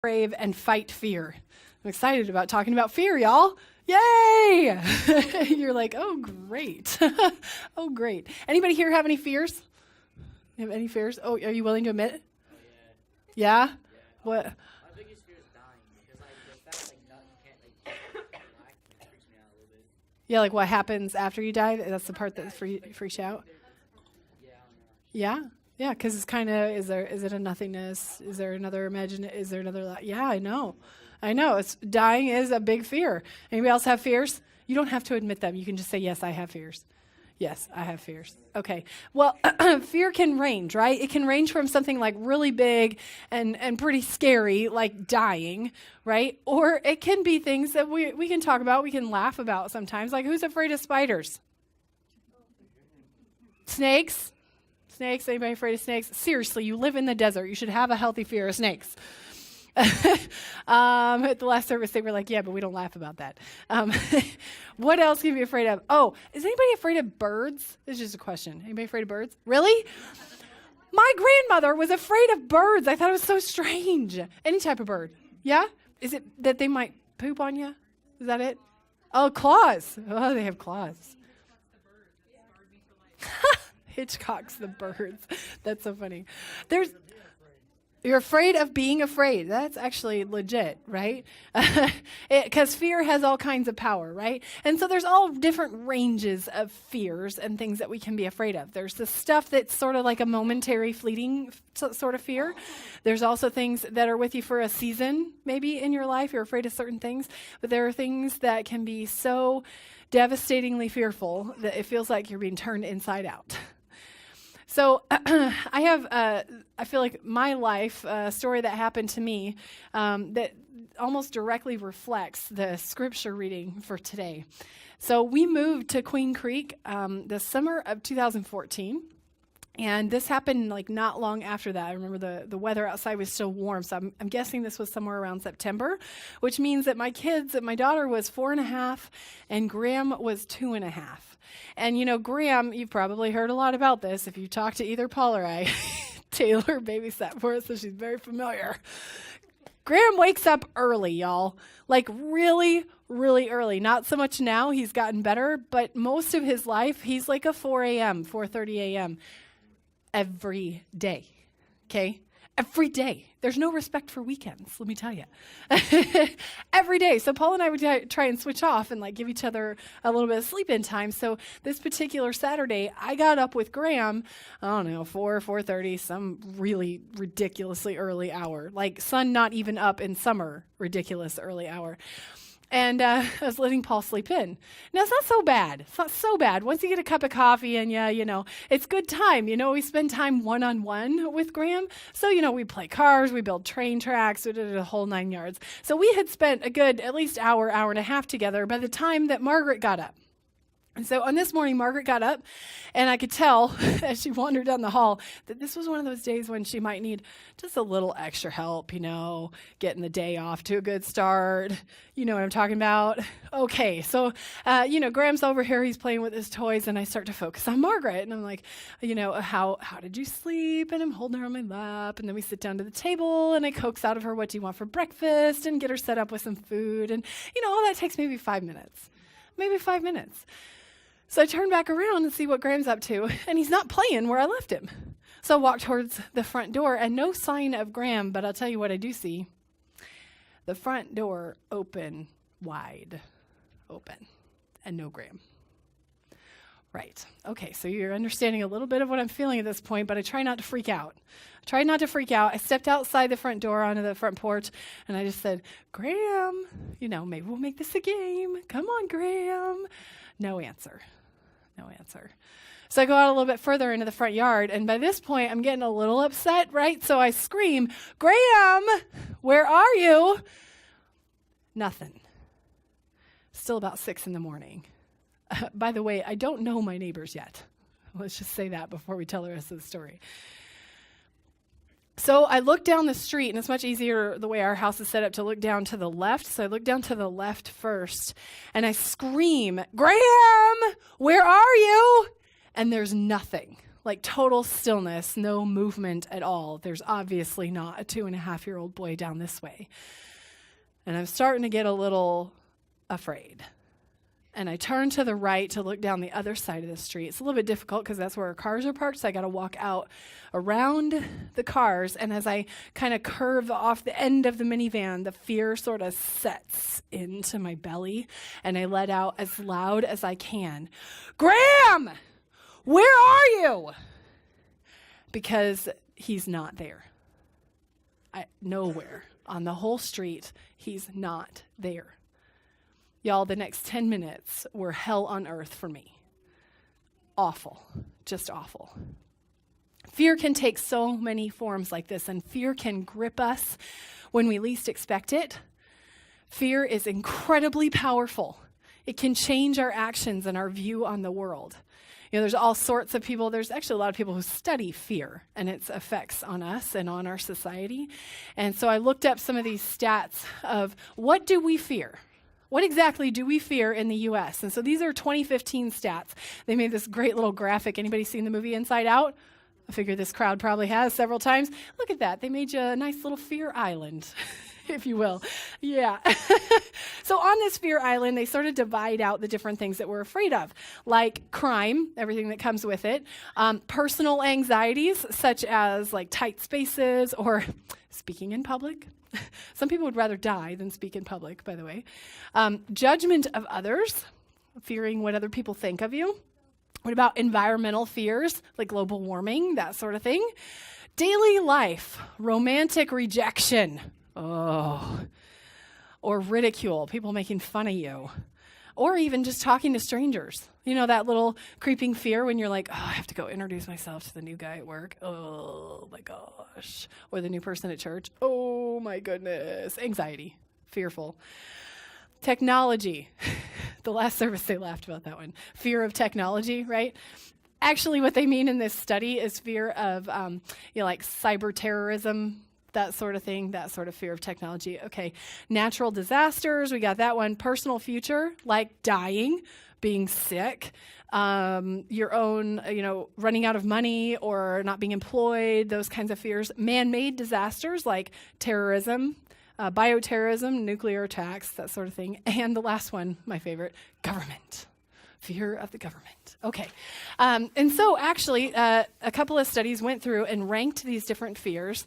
brave, and fight fear. I'm excited about talking about fear, y'all. Yay! You're like, oh, great. Oh, great. Anybody here have any fears? You have any fears? Oh, are you willing to admit? Yeah? Yeah. What? My biggest fear is dying because the fact you can't die freaks me out a little bit. Yeah, like what happens after you die? That's the part that freaks you out? Yeah, I don't know. Yeah? Yeah, because it's kind of, is it a nothingness? Is there another yeah, I know. Dying is a big fear. Anybody else have fears? You don't have to admit them. You can just say, yes, I have fears. Yes, I have fears. Okay. Well, fear can range, right? It can range from something like really big and pretty scary, like dying, right? Or it can be things that we can talk about, we can laugh about sometimes. Like, who's afraid of spiders? Snakes? Snakes? Anybody afraid of snakes? Seriously, you live in the desert. You should have a healthy fear of snakes. At the last service, they were like, yeah, but we don't laugh about that. What else can you be afraid of? Oh, is anybody afraid of birds? This is just a question. Anybody afraid of birds? Really? My grandmother was afraid of birds. I thought it was so strange. Any type of bird. Yeah? Is it that they might poop on you? Is that it? Oh, claws. Oh, they have claws. Hitchcock's the birds. That's so funny. You're afraid of being afraid. That's actually legit, right? Because fear has all kinds of power, right? And so there's all different ranges of fears and things that we can be afraid of. There's the stuff that's sort of like a momentary, fleeting sort of fear. There's also things that are with you for a season, maybe in your life. You're afraid of certain things. But there are things that can be so devastatingly fearful that it feels like you're being turned inside out. So I feel like my life, a story that happened to me that almost directly reflects the scripture reading for today. So we moved to Queen Creek the summer of 2014. And this happened like not long after that. I remember the weather outside was still warm, so I'm guessing this was somewhere around September, which means that my daughter was 4.5 and Graham was 2.5. And Graham, you've probably heard a lot about this if you talk to either Paul or I. Taylor babysat for us, so she's very familiar. Graham wakes up early, y'all. Like really, really early. Not so much now, he's gotten better, but most of his life, he's like a 4 a.m., 4:30 a.m. every day, okay? Every day. There's no respect for weekends, let me tell you. Every day. So Paul and I would try and switch off and like give each other a little bit of sleep-in time. So this particular Saturday, I got up with Graham, I don't know, 4:30, some really ridiculously early hour. Like sun not even up in summer, ridiculous early hour. And I was letting Paul sleep in. Now, it's not so bad. It's not so bad. Once you get a cup of coffee and, it's good time. We spend time one-on-one with Graham. So, we play cars, we build train tracks, we did a whole 9 yards. So we had spent a good at least hour and a half together by the time that Margaret got up. And so on this morning, Margaret got up, and I could tell as she wandered down the hall that this was one of those days when she might need just a little extra help, getting the day off to a good start. You know what I'm talking about? Okay, so, Graham's over here, he's playing with his toys, and I start to focus on Margaret. And I'm like, how did you sleep? And I'm holding her on my lap, and then we sit down to the table, and I coax out of her, what do you want for breakfast? And get her set up with some food. And, all that takes maybe 5 minutes. Maybe 5 minutes. So I turn back around and see what Graham's up to, and he's not playing where I left him. So I walk towards the front door, and no sign of Graham, but I'll tell you what I do see. The front door open, wide open, and no Graham. Right. Okay, so you're understanding a little bit of what I'm feeling at this point, but I try not to freak out. I stepped outside the front door onto the front porch, and I just said, Graham, maybe we'll make this a game. Come on, Graham. No answer. So I go out a little bit further into the front yard, and by this point, I'm getting a little upset, right? So I scream, Graham, where are you? Nothing. Still about 6 a.m. By the way, I don't know my neighbors yet. Let's just say that before we tell the rest of the story. So I look down the street, and it's much easier the way our house is set up to look down to the left. So I look down to the left first, and I scream, Graham, where are you? And there's nothing. like total stillness, no movement at all. There's obviously not a 2.5-year-old boy down this way. And I'm starting to get a little afraid. And I turn to the right to look down the other side of the street. It's a little bit difficult because that's where our cars are parked, so I got to walk out around the cars. And as I kind of curve off the end of the minivan, the fear sort of sets into my belly, and I let out as loud as I can, "Graham, where are you?" Because he's not there. Nowhere on the whole street, he's not there. Y'all, the next 10 minutes were hell on earth for me. Awful, just awful. Fear can take so many forms like this, and fear can grip us when we least expect it. Fear is incredibly powerful. It can change our actions and our view on the world. There's all sorts of people. There's actually a lot of people who study fear and its effects on us and on our society. And so I looked up some of these stats of what do we fear? What exactly do we fear in the U.S.? And so these are 2015 stats. They made this great little graphic. Anybody seen the movie Inside Out? I figure this crowd probably has several times. Look at that. They made you a nice little fear island, if you will. Yeah. So on this fear island, they sort of divide out the different things that we're afraid of, like crime, everything that comes with it, personal anxieties, such as like tight spaces or speaking in public. Some people would rather die than speak in public, by the way. Judgment of others, fearing what other people think of you. What about environmental fears, like global warming, that sort of thing? Daily life, romantic rejection, or ridicule, people making fun of you. Or even just talking to strangers. That little creeping fear when you're like, oh, I have to go introduce myself to the new guy at work. Oh, my gosh. Or the new person at church. Oh, my goodness. Anxiety. Fearful. Technology. The last service they laughed about that one. Fear of technology, right? Actually, what they mean in this study is fear of, like cyber terrorism, that sort of thing, that sort of fear of technology. Okay, natural disasters, we got that one. Personal future, like dying, being sick, your own, running out of money or not being employed, those kinds of fears. Man-made disasters like terrorism, bioterrorism, nuclear attacks, that sort of thing. And the last one, my favorite, government. Fear of the government. Okay. And so actually, a couple of studies went through and ranked these different fears.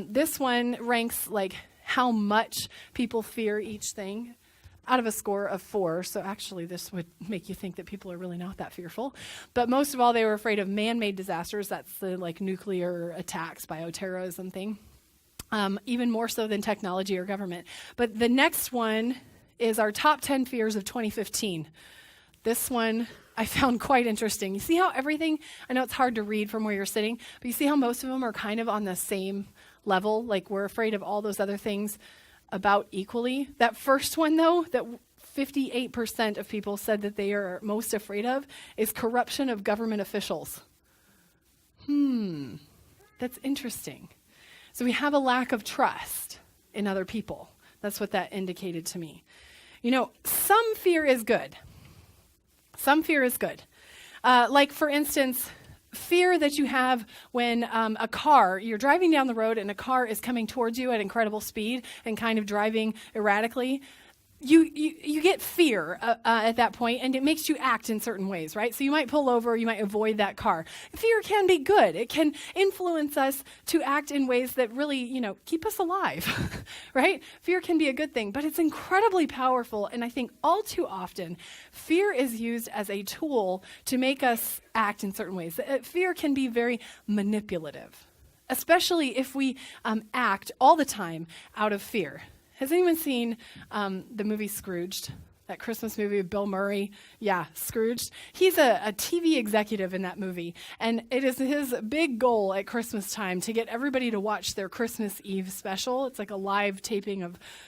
This one ranks like how much people fear each thing out of a score of 4. So actually, this would make you think that people are really not that fearful. But most of all, they were afraid of man-made disasters. That's the like nuclear attacks, bioterrorism thing. Even more so than technology or government. But the next one is our top 10 fears of 2015. This one I found quite interesting. You see how everything, I know it's hard to read from where you're sitting, but you see how most of them are kind of on the same level? Like we're afraid of all those other things about equally. That first one, though, that 58% of people said that they are most afraid of is corruption of government officials. That's interesting. So we have a lack of trust in other people. That's what that indicated to me. Some fear is good. Some fear is good. Like, for instance, fear that you have when you're driving down the road and a car is coming towards you at incredible speed and kind of driving erratically. You get fear at that point, and it makes you act in certain ways, right? So you might pull over, you might avoid that car. Fear can be good. It can influence us to act in ways that really, keep us alive, right? Fear can be a good thing, but it's incredibly powerful, and I think all too often, fear is used as a tool to make us act in certain ways. Fear can be very manipulative, especially if we act all the time out of fear. Has anyone seen the movie Scrooged? That Christmas movie with Bill Murray? Yeah, Scrooged. He's a TV executive in that movie, and it is his big goal at Christmas time to get everybody to watch their Christmas Eve special. It's like a live taping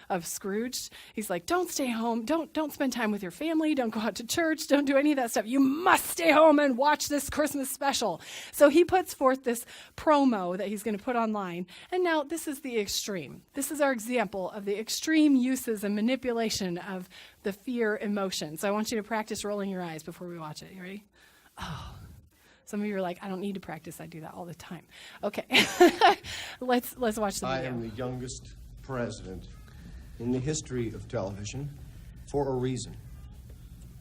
of Scrooged. He's like, don't stay home. Don't spend time with your family. Don't go out to church. Don't do any of that stuff. You must stay home and watch this Christmas special. So he puts forth this promo that he's going to put online, and now this is the extreme. This is our example of the extreme uses and manipulation of the fear emotion. So I want you to practice rolling your eyes before we watch it. You ready? Oh, Some of you are like, I don't need to practice. I do that all the time. Okay. let's watch the I video. am the youngest president in the history of television for a reason.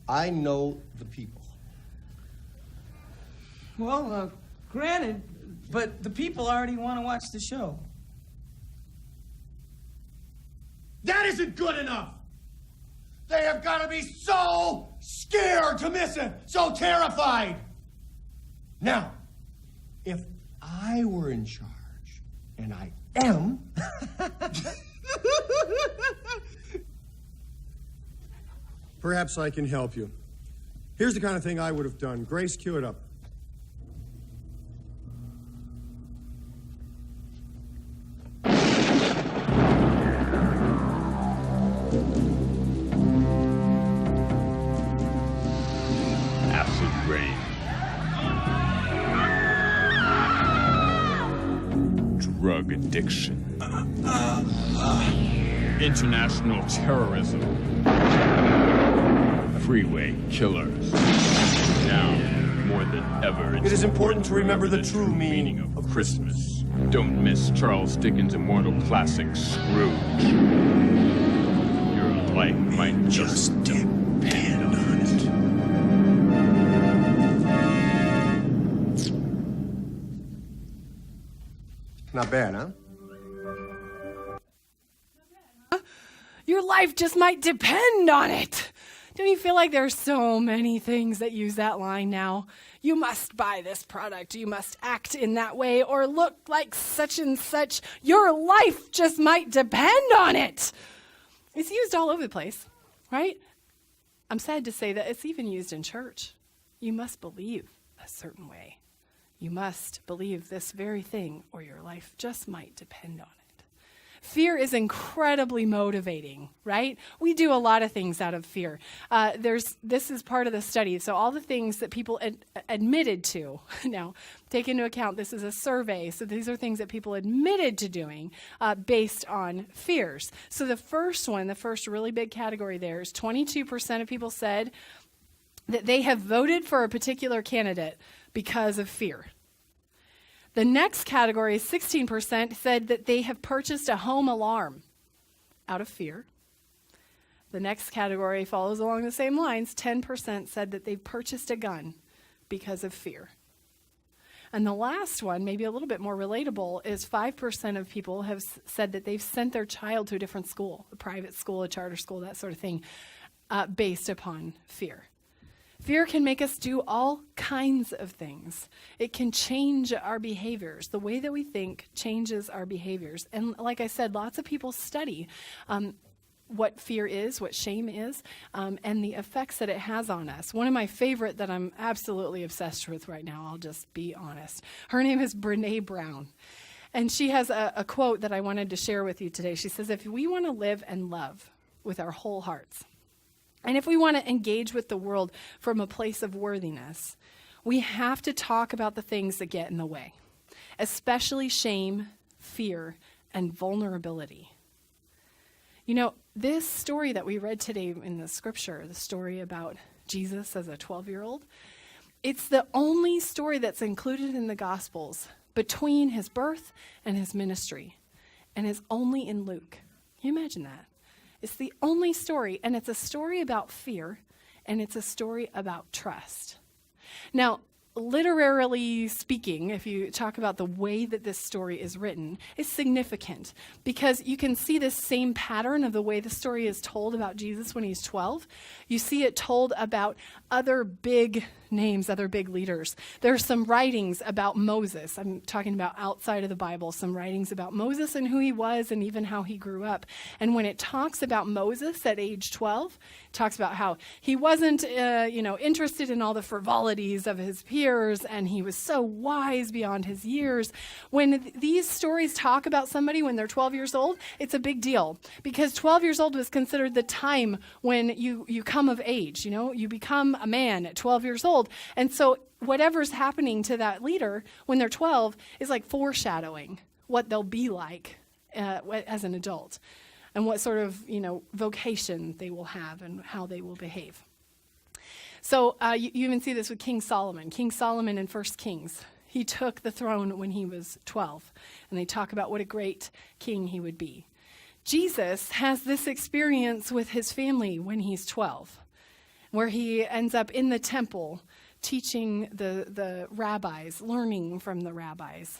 I know the people. Well, granted, but the people already want to watch the show. That isn't good enough. They have got to be so scared to miss it, so terrified. Now, if I were in charge, and I am, perhaps I can help you. Here's the kind of thing I would have done. Grace, cue it up. Acid rain. Drug addiction. International terrorism. Freeway killers. Now, more than ever, It is important to remember the true meaning of Christmas. Don't miss Charles Dickens' immortal classic, Scrooge. Your life might just depend on it. Not bad, huh? Your life just might depend on it. Don't you feel like there's so many things that use that line now? You must buy this product. You must act in that way or look like such and such. Your life just might depend on it. It's used all over the place, right? I'm sad to say that it's even used in church. You must believe a certain way. You must believe this very thing or your life just might depend on it. Fear is incredibly motivating, right? We do a lot of things out of fear. This is part of the study. So all the things that people admitted to, now take into account this is a survey. So these are things that people admitted to doing based on fears. So the first really big category there is 22% of people said that they have voted for a particular candidate because of fear. The next category, 16%, said that they have purchased a home alarm out of fear. The next category follows along the same lines. 10% said that they've purchased a gun because of fear. And the last one, maybe a little bit more relatable, is 5% of people have said that they've sent their child to a different school, a private school, a charter school, that sort of thing, based upon fear. Fear can make us do all kinds of things. It can change our behaviors. The way that we think changes our behaviors. And like I said, lots of people study what fear is, what shame is, and the effects that it has on us. One of my favorite that I'm absolutely obsessed with right now, I'll just be honest. Her name is Brené Brown. And she has a quote that I wanted to share with you today. She says, if we want to live and love with our whole hearts, and if we want to engage with the world from a place of worthiness, we have to talk about the things that get in the way, especially shame, fear, and vulnerability. You know, this story that we read today in the scripture, the story about Jesus as a 12-year-old, it's the only story that's included in the Gospels between his birth and his ministry, and is only in Luke. Can you imagine that? It's the only story, and it's a story about fear, and it's a story about trust. Now, literarily speaking, if you talk about the way that this story is written, it's significant because you can see this same pattern of the way the story is told about Jesus when he's 12. You see it told about other big names, other big leaders. There are some writings about Moses. I'm talking about outside of the Bible, some writings about Moses and who he was and even how he grew up. And when it talks about Moses at age 12, it talks about how he wasn't, interested in all the frivolities of his peers, and he was so wise beyond his years. When these stories talk about somebody when they're 12 years old, it's a big deal because 12 years old was considered the time when you come of age. You become a man at 12 years old. And so whatever's happening to that leader when they're 12 is like foreshadowing what they'll be like as an adult and what sort of, vocation they will have and how they will behave. So you even see this with King Solomon. King Solomon in 1 Kings. He took the throne when he was 12. And they talk about what a great king he would be. Jesus has this experience with his family when he's 12, where he ends up in the temple teaching the rabbis, learning from the rabbis.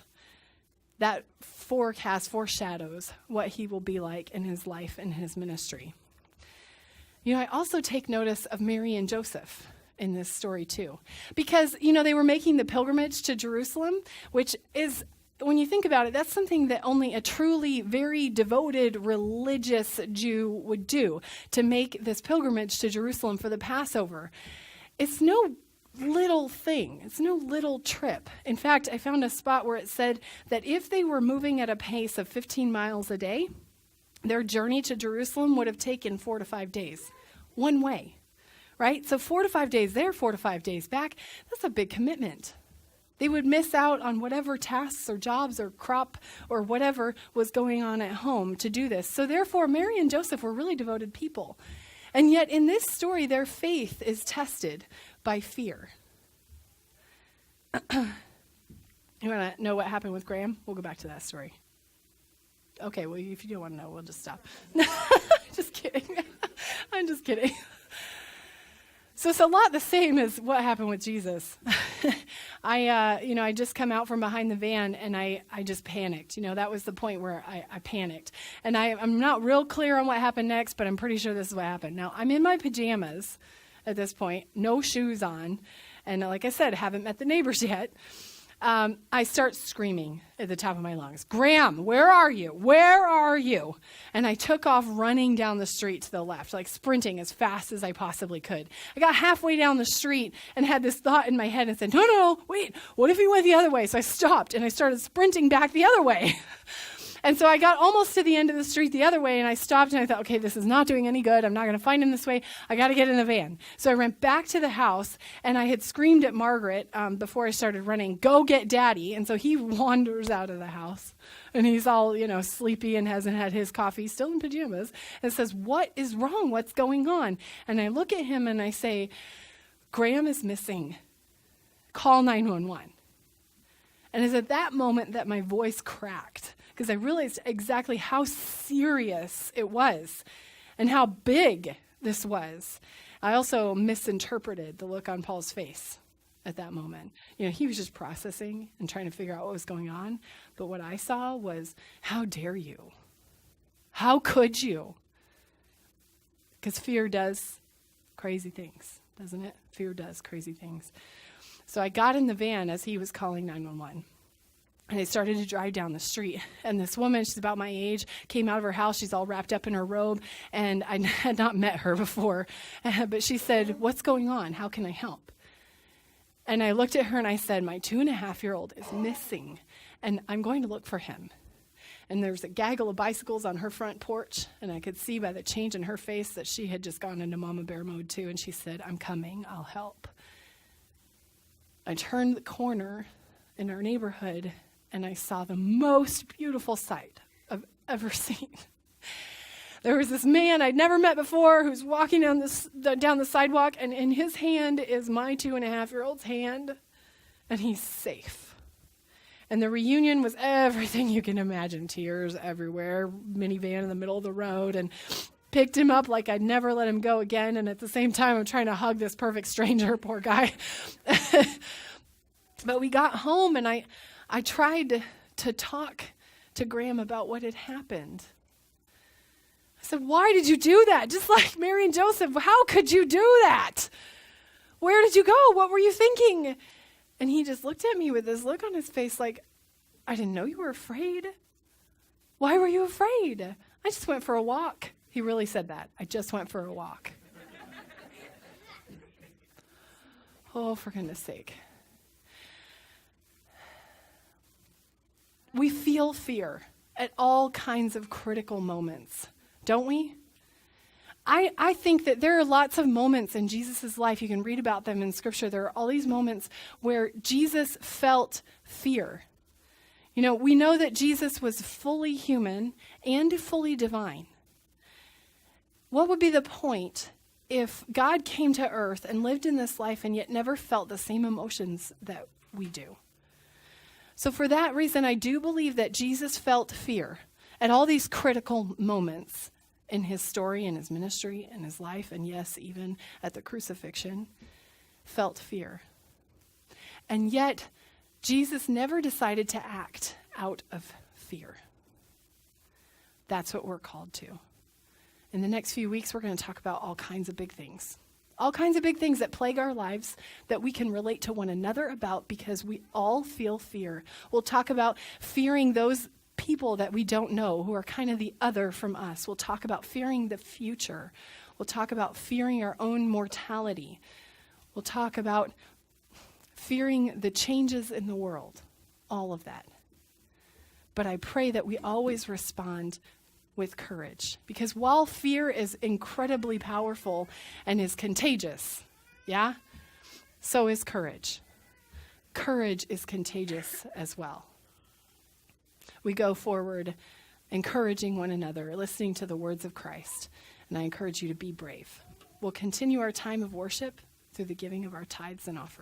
That foreshadows what he will be like in his life and his ministry. You know, I also take notice of Mary and Joseph in this story too. Because, you know, they were making the pilgrimage to Jerusalem, which is, when you think about it, that's something that only a truly very devoted religious Jew would do, to make this pilgrimage to Jerusalem for the Passover. It's no little thing. It's no little trip. In fact, I found a spot where it said that if they were moving at a pace of 15 miles a day, their journey to Jerusalem would have taken 4 to 5 days, one way, right? So 4 to 5 days there, 4 to 5 days back, that's a big commitment. They would miss out on whatever tasks or jobs or crop or whatever was going on at home to do this. So therefore, Mary and Joseph were really devoted people. And yet in this story, their faith is tested by fear. You want to know what happened with Graham? We'll go back to that story. Okay, well, if you don't want to know, we'll just stop. Just kidding. I'm just kidding. So it's a lot the same as what happened with Jesus. I just come out from behind the van and I just panicked. You know, that was the point where I panicked. And I'm not real clear on what happened next, but I'm pretty sure this is what happened. Now, I'm in my pajamas at this point, no shoes on. And like I said, haven't met the neighbors yet. I start screaming at the top of my lungs, "Graham, where are you? Where are you?" And I took off running down the street to the left, like sprinting as fast as I possibly could. I got halfway down the street and had this thought in my head and said, no, wait, what if he went the other way? So I stopped and I started sprinting back the other way. And so I got almost to the end of the street the other way, and I stopped, and I thought, okay, this is not doing any good. I'm not going to find him this way. I got to get in the van. So I ran back to the house, and I had screamed at Margaret before I started running, "Go get Daddy." And so he wanders out of the house, and he's all, sleepy and hasn't had his coffee, still in pajamas, and says, "What is wrong? What's going on?" And I look at him, and I say, "Graham is missing. Call 911. And it's at that moment that my voice cracked, because I realized exactly how serious it was and how big this was. I also misinterpreted the look on Paul's face at that moment. He was just processing and trying to figure out what was going on. But what I saw was, how dare you? How could you? Because fear does crazy things, doesn't it? Fear does crazy things. So I got in the van as he was calling 911. And I started to drive down the street. And this woman, she's about my age, came out of her house. She's all wrapped up in her robe. And I had not met her before. But she said, "What's going on? How can I help?" And I looked at her and I said, "My 2.5-year-old is missing. And I'm going to look for him." And there was a gaggle of bicycles on her front porch. And I could see by the change in her face that she had just gone into Mama Bear mode too. And she said, "I'm coming. I'll help." I turned the corner in our neighborhood, and I saw the most beautiful sight I've ever seen. There was this man I'd never met before who's walking down the sidewalk, and in his hand is my 2.5-year-old's hand, and he's safe. And the reunion was everything you can imagine. Tears everywhere, minivan in the middle of the road, and picked him up like I'd never let him go again. And at the same time, I'm trying to hug this perfect stranger, poor guy. But we got home, and I tried to talk to Graham about what had happened. I said, "Why did you do that? Just like Mary and Joseph, how could you do that? Where did you go? What were you thinking?" And he just looked at me with this look on his face like, "I didn't know you were afraid. Why were you afraid?" "I just went for a walk." He really said that. "I just went for a walk." Oh, for goodness sake. We feel fear at all kinds of critical moments, don't we? I think that there are lots of moments in Jesus' life, you can read about them in Scripture, there are all these moments where Jesus felt fear. We know that Jesus was fully human and fully divine. What would be the point if God came to earth and lived in this life and yet never felt the same emotions that we do. So for that reason, I do believe that Jesus felt fear at all these critical moments in his story, in his ministry, in his life, and yes, even at the crucifixion, felt fear. And yet, Jesus never decided to act out of fear. That's what we're called to. In the next few weeks, we're going to talk about all kinds of big things. All kinds of big things that plague our lives that we can relate to one another about because we all feel fear. We'll talk about fearing those people that we don't know who are kind of the other from us. We'll talk about fearing the future. We'll talk about fearing our own mortality. We'll talk about fearing the changes in the world. All of that. But I pray that we always respond with courage. Because while fear is incredibly powerful and is contagious, yeah, so is courage. Courage is contagious as well. We go forward encouraging one another, listening to the words of Christ, and I encourage you to be brave. We'll continue our time of worship through the giving of our tithes and offerings.